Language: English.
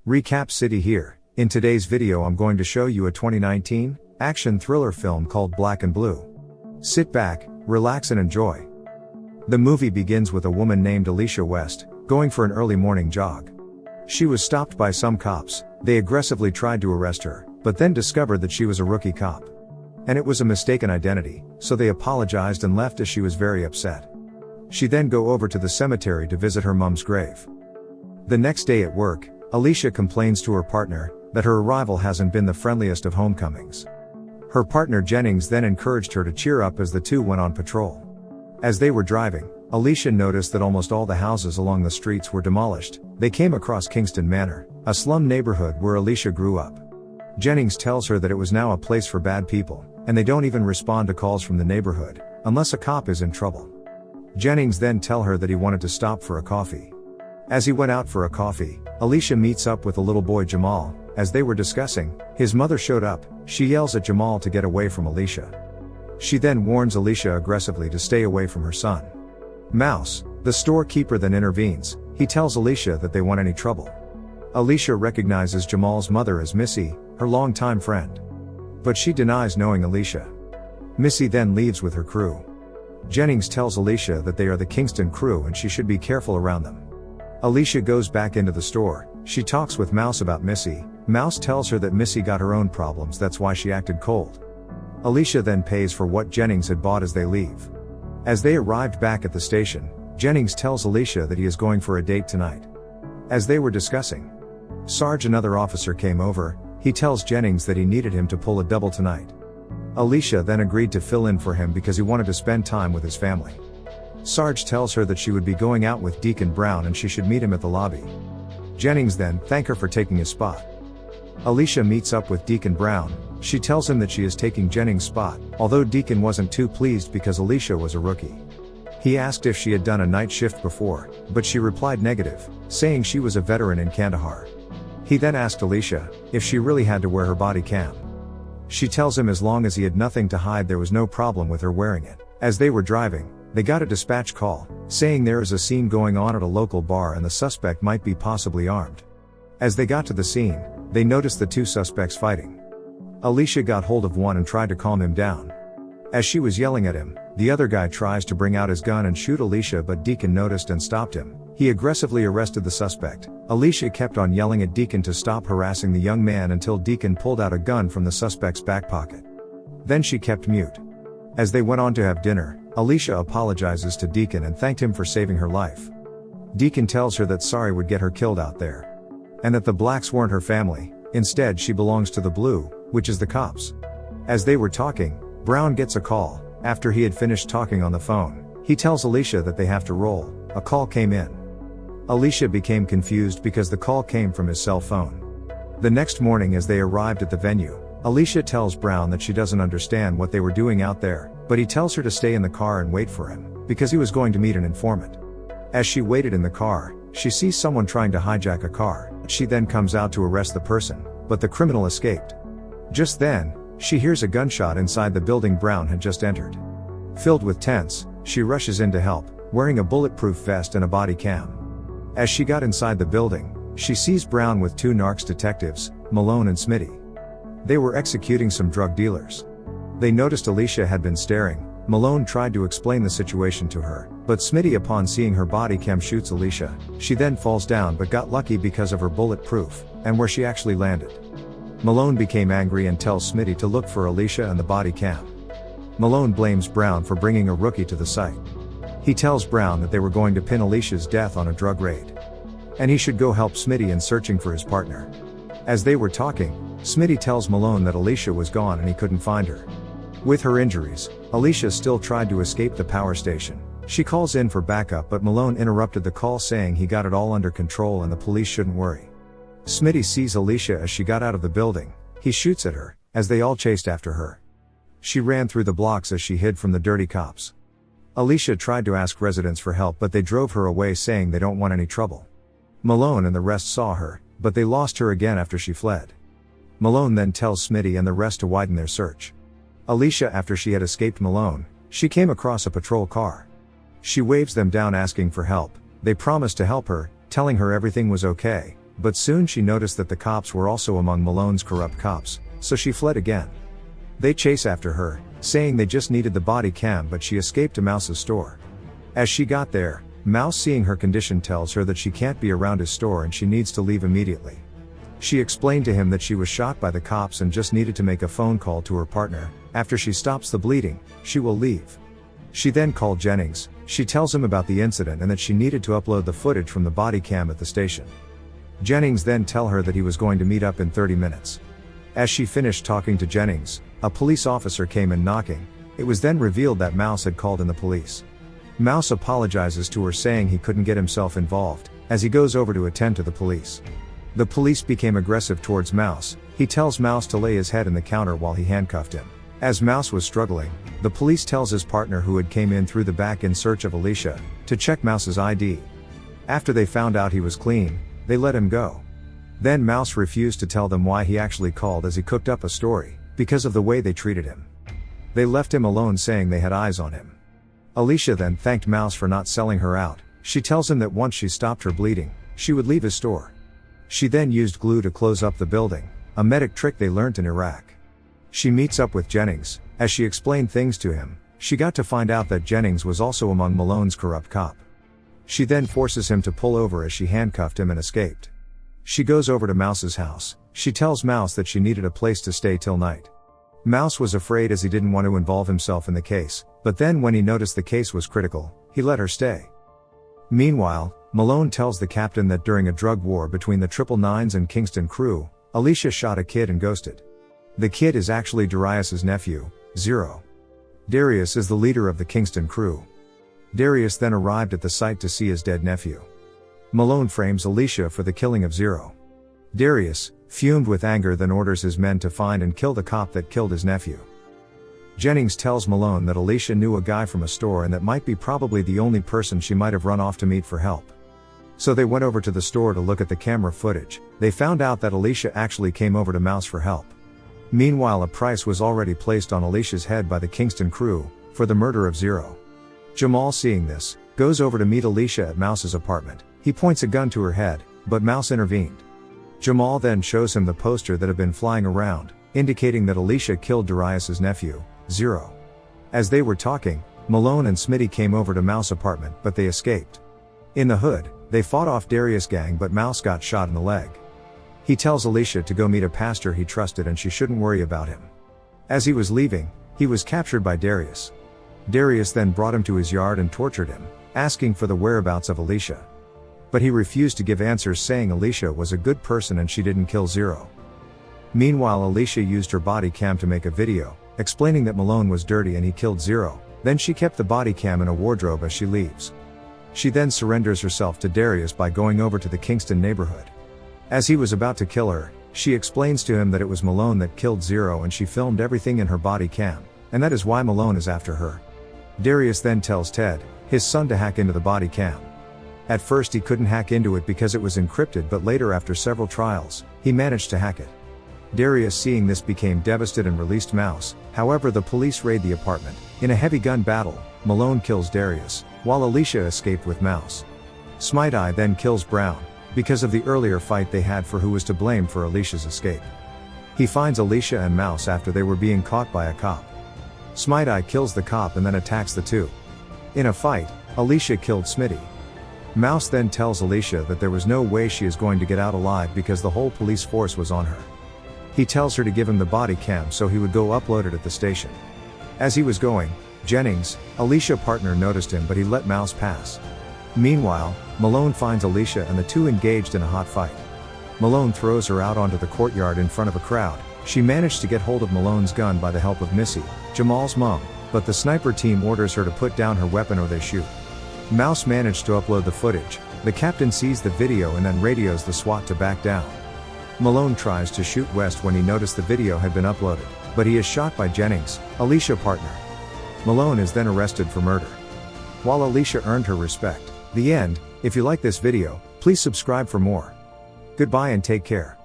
Recap City here. In today's video I'm going to show you a 2019 action thriller film called Black and Blue. Sit back, relax and enjoy. The movie begins with a woman named Alicia West, going for an early morning jog. She was stopped by some cops. They aggressively tried to arrest her, but then discovered that she was a rookie cop. And it was a mistaken identity, so they apologized and left as she was very upset. She then go over to the cemetery to visit her mom's grave. The next day at work, Alicia complains to her partner that her arrival hasn't been the friendliest of homecomings. Her partner Jennings then encouraged her to cheer up as the two went on patrol. As they were driving, Alicia noticed that almost all the houses along the streets were demolished. They came across Kingston Manor, a slum neighborhood where Alicia grew up. Jennings tells her that it was now a place for bad people, and they don't even respond to calls from the neighborhood, unless a cop is in trouble. Jennings then tell her that he wanted to stop for a coffee. As he went out for a coffee, Alicia meets up with the little boy Jamal. As they were discussing, his mother showed up. She yells at Jamal to get away from Alicia. She then warns Alicia aggressively to stay away from her son. Mouse, the storekeeper, then intervenes. He tells Alicia that they want any trouble. Alicia recognizes Jamal's mother as Missy, her longtime friend. But she denies knowing Alicia. Missy then leaves with her crew. Jennings tells Alicia that they are the Kingston crew and she should be careful around them. Alicia goes back into the store. She talks with Mouse about Missy. Mouse tells her that Missy got her own problems, that's why she acted cold. Alicia then pays for what Jennings had bought as they leave. As they arrived back at the station, Jennings tells Alicia that he is going for a date tonight. As they were discussing, Sarge, another officer, came over. He tells Jennings that he needed him to pull a double tonight. Alicia then agreed to fill in for him because he wanted to spend time with his family. Sarge tells her that she would be going out with Deacon Brown and she should meet him at the lobby. Jennings then thanks her for taking his spot. Alicia meets up with Deacon Brown. She tells him that she is taking Jennings' spot, although Deacon wasn't too pleased because Alicia was a rookie. He asked if she had done a night shift before, but she replied negative, saying she was a veteran in Kandahar. He then asked Alicia if she really had to wear her body cam. She tells him as long as he had nothing to hide there was no problem with her wearing it. As they were driving, they got a dispatch call, saying there is a scene going on at a local bar and the suspect might be possibly armed. As they got to the scene, they noticed the two suspects fighting. Alicia got hold of one and tried to calm him down. As she was yelling at him, the other guy tries to bring out his gun and shoot Alicia, but Deacon noticed and stopped him. He aggressively arrested the suspect. Alicia kept on yelling at Deacon to stop harassing the young man until Deacon pulled out a gun from the suspect's back pocket. Then she kept mute. As they went on to have dinner, Alicia apologizes to Deacon and thanked him for saving her life. Deacon tells her that sorry would get her killed out there, and that the blacks weren't her family. Instead, she belongs to the blue, which is the cops. As they were talking, Brown gets a call. After he had finished talking on the phone, he tells Alicia that they have to roll. A call came in. Alicia became confused because the call came from his cell phone. The next morning as they arrived at the venue, Alicia tells Brown that she doesn't understand what they were doing out there, but he tells her to stay in the car and wait for him, because he was going to meet an informant. As she waited in the car, she sees someone trying to hijack a car. She then comes out to arrest the person, but the criminal escaped. Just then, she hears a gunshot inside the building Brown had just entered. Filled with tense, she rushes in to help, wearing a bulletproof vest and a body cam. As she got inside the building, she sees Brown with two narcs detectives, Malone and Smitty. They were executing some drug dealers. They noticed Alicia had been staring. Malone tried to explain the situation to her, but Smitty, upon seeing her body cam, shoots Alicia. She then falls down but got lucky because of her bulletproof, and where she actually landed. Malone became angry and tells Smitty to look for Alicia and the body cam. Malone blames Brown for bringing a rookie to the site. He tells Brown that they were going to pin Alicia's death on a drug raid, and he should go help Smitty in searching for his partner. As they were talking, Smitty tells Malone that Alicia was gone and he couldn't find her. With her injuries, Alicia still tried to escape the power station. She calls in for backup, but Malone interrupted the call, saying he got it all under control and the police shouldn't worry. Smitty sees Alicia as she got out of the building. He shoots at her, as they all chased after her. She ran through the blocks as she hid from the dirty cops. Alicia tried to ask residents for help, but they drove her away, saying they don't want any trouble. Malone and the rest saw her, but they lost her again after she fled. Malone then tells Smitty and the rest to widen their search. Alicia, after she had escaped Malone, she came across a patrol car. She waves them down asking for help. They promised to help her, telling her everything was okay, But soon she noticed that the cops were also among Malone's corrupt cops, so she fled again. They chase after her, saying they just needed the body cam, but she escaped to Mouse's store. As she got there, Mouse, seeing her condition, tells her that she can't be around his store and she needs to leave immediately. She explained to him that she was shot by the cops and just needed to make a phone call to her partner. After she stops the bleeding, she will leave. She then called Jennings. She tells him about the incident and that she needed to upload the footage from the body cam at the station. Jennings then tell her that he was going to meet up in 30 minutes. As she finished talking to Jennings, a police officer came in knocking. It was then revealed that Mouse had called in the police. Mouse apologizes to her, saying he couldn't get himself involved, as he goes over to attend to the police. The police became aggressive towards Mouse. He tells Mouse to lay his head in the counter while he handcuffed him. As Mouse was struggling, the police tells his partner, who had came in through the back in search of Alicia, to check Mouse's ID. After they found out he was clean, they let him go. Then Mouse refused to tell them why he actually called, as he cooked up a story, because of the way they treated him. They left him alone, saying they had eyes on him. Alicia then thanked Mouse for not selling her out. She tells him that once she stopped her bleeding, she would leave his store. She then used glue to close up the building, a medic trick they learnt in Iraq. She meets up with Jennings. As she explained things to him, she got to find out that Jennings was also among Malone's corrupt cop. She then forces him to pull over as she handcuffed him and escaped. She goes over to Mouse's house. She tells Mouse that she needed a place to stay till night. Mouse was afraid, as he didn't want to involve himself in the case, but then when he noticed the case was critical, he let her stay. Meanwhile, Malone tells the captain that during a drug war between the 999s and Kingston crew, Alicia shot a kid and ghosted. The kid is actually Darius's nephew, Zero. Darius is the leader of the Kingston crew. Darius then arrived at the site to see his dead nephew. Malone frames Alicia for the killing of Zero. Darius, fumed with anger, then orders his men to find and kill the cop that killed his nephew. Jennings tells Malone that Alicia knew a guy from a store and that might be probably the only person she might have run off to meet for help. So they went over to the store to look at the camera footage. They found out that Alicia actually came over to Mouse for help. Meanwhile, a price was already placed on Alicia's head by the Kingston crew for the murder of Zero. Jamal, seeing this, goes over to meet Alicia at Mouse's apartment. He points a gun to her head, but Mouse intervened. Jamal then shows him the poster that had been flying around, indicating that Alicia killed Darius's nephew, Zero. As they were talking, Malone and Smitty came over to Mouse's apartment, but they escaped. In the hood, they fought off Darius' gang, but Mouse got shot in the leg. He tells Alicia to go meet a pastor he trusted and she shouldn't worry about him. As he was leaving, he was captured by Darius. Darius then brought him to his yard and tortured him, asking for the whereabouts of Alicia. But he refused to give answers, saying Alicia was a good person and she didn't kill Zero. Meanwhile, Alicia used her body cam to make a video, explaining that Malone was dirty and he killed Zero. Then she kept the body cam in a wardrobe as she leaves. She then surrenders herself to Darius by going over to the Kingston neighborhood. As he was about to kill her, she explains to him that it was Malone that killed Zero and she filmed everything in her body cam, and that is why Malone is after her. Darius then tells Ted, his son, to hack into the body cam. At first he couldn't hack into it because it was encrypted, but later, after several trials, he managed to hack it. Darius, seeing this, became devastated and released Mouse. However, the police raid the apartment. In a heavy gun battle, Malone kills Darius, while Alicia escaped with Mouse. Smite then kills Brown, because of the earlier fight they had for who was to blame for Alicia's escape. He finds Alicia and Mouse after they were being caught by a cop. Smite kills the cop and then attacks the two. In a fight, Alicia killed Smitty. Mouse then tells Alicia that there was no way she is going to get out alive because the whole police force was on her. He tells her to give him the body cam so he would go upload it at the station. As he was going, Jennings, Alicia's partner, noticed him, but he let Mouse pass. Meanwhile, Malone finds Alicia and the two engaged in a hot fight. Malone throws her out onto the courtyard in front of a crowd. She managed to get hold of Malone's gun by the help of Missy, Jamal's mom, but the sniper team orders her to put down her weapon or they shoot. Mouse managed to upload the footage. The captain sees the video and then radios the SWAT to back down. Malone tries to shoot West when he noticed the video had been uploaded, but he is shot by Jennings, Alicia's partner. Malone is then arrested for murder. While Alicia earned her respect. The end. If you like this video, please subscribe for more. Goodbye and take care.